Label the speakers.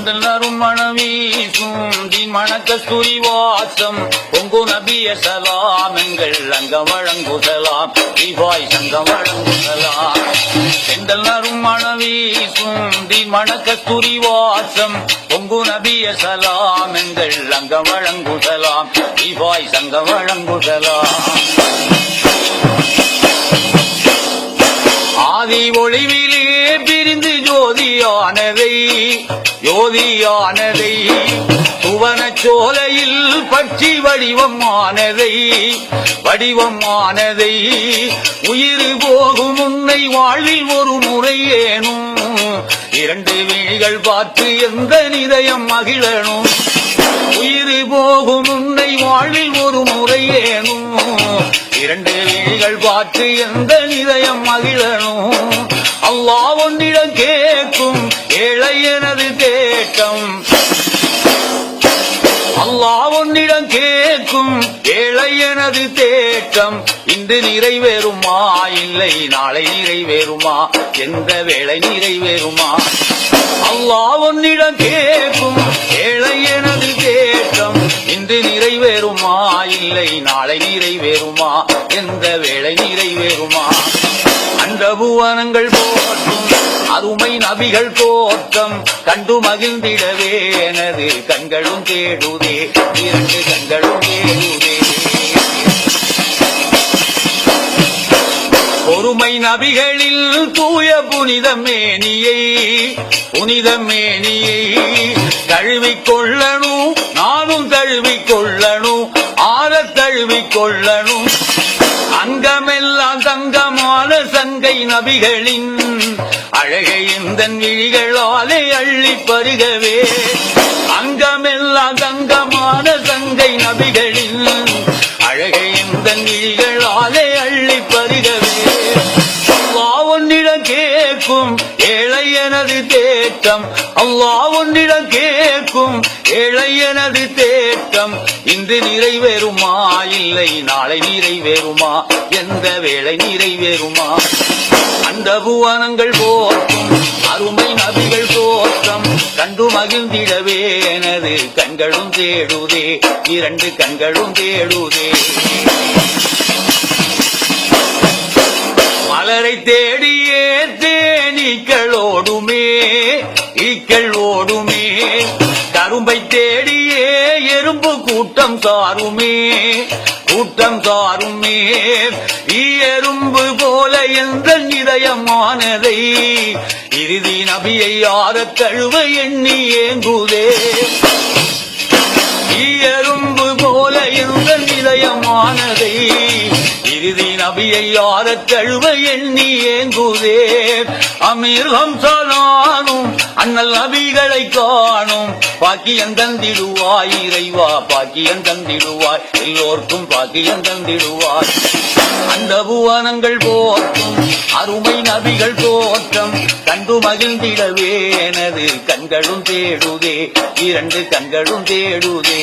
Speaker 1: செந்தனரும் மணவீசும் தீன் மணக்கஸ்தூரி வாசம் பொங்கு நபிய சலாம் எங்கள் அங்கம் வழங்குதலாம் தீபாய் சங்கம் வழங்குதலாம். செந்தனரும் மணவீசும் தீன் மணக்கஸ்தூரி வாசம் பொங்கு நபிய சலாம் எங்கள் அங்கம் வழங்குதலாம் தீபாய் சங்கம் வழங்குதலாம். ஆதி ஒளிவிலே பிரிந்து ஜோதியானதை சுவன சோலையில் பற்றி வடிவமானதை உயிர் போகும் உன்னை வாழ்வில் ஒரு முறை ஏனும் இரண்டு விழிகள் பார்த்து எந்த நிதயம் மகிழனும். உயிர் போகும் உன்னை வாழ்வில் ஒரு முறை ஏனும் இரண்டு விழிகள் பார்த்து எந்த நிதயம் மகிழனும். அல்லாஹ் ஒன்னிடம் கேட்கும் ஏழை எனது தேட்டம். அல்லாஹ் ஒன்னிடம் கேட்கும் ஏழை எனது தேட்டம். இன்று நிறைவேறுமா இல்லை நாளை நிறைவேறுமா எந்த வேளை நிறைவேறுமா. அல்லாஹ் ஒன்னிடம் கேட்கும் ஏழை எனது தேட்டம். இன்று நிறைவேறுமா இல்லை நாளை நிறைவேறுமா எந்த வேளை நிறைவேறுமா. அந்த புவனங்கள் போற்றும் அருமை நபிகள் தோற்றம் கண்டு மகிழ்ந்திடவே எனது கண்களும் தேடுதே இரண்டு கண்களும் தேடுதே. பொறுமை நபிகளில் தூய புனித மேனியை தழுவிக்கொள்ளணும் நானும் தழுவிக்கொள்ளணும் ஆற தழுவிக்கொள்ளணும். அங்கமெல்லாம் தங்கமான சங்கை நபிகளின் அழகை எந்தன் விழிகளாலே அள்ளி பருகவே. அங்கமெல்லாம் தங்கமான சங்கை நபிகளின் அழகை எந்தன் விழிகளாலே அள்ளி பருகவே. அல்லாஹ் ஒன்னிடம் கேட்கும் ஏழை எனது தேட்டம். அல்லாஹ் ஒன்னிடம் கேட்கும் ஏழை எனது தேட்டம். இன்று நிறைவேறுமா இல்லை நாளை நிறைவேறுமா எந்த வேளை நிறைவேறுமா. அந்த புவனங்கள் போற்றும் அருமை நபிகள் தோற்றம் கண்டு மகிழ்ந்திடவே எனது கண்களும் தேடுதே இரண்டு கண்களும் தேடுதே. மலரை தேடியே தேனீக்கள் ஓடுமே கரும்பை தேடியே எறும்பு கூட்டம் சாருமே. எறும்பு போல எந்த இதயமானதை இறுதி நபியை ஆற தழுவ எண்ணி ஏங்குதே. எறும்பு போல எந்த இதயமானதை இறுதி நபியை ஆற தழுவ எண்ணி ஏங்குதே. அமீர் ஹம்சனானும் அண்ணல் நபிகளை காணும் பாக்கியம் தந்திடுவாய் இறைவா பாக்கியம் தந்திடுவாய் எல்லோர்க்கும் பாக்கியம் தந்திடுவாய். அந்த புவனங்கள் போற்றும் அருமை நபிகள் தோற்றம் கண்டு மகிழ்ந்திடவே எனது கண்களும் தேடுதே இரண்டு கண்களும் தேடுதே.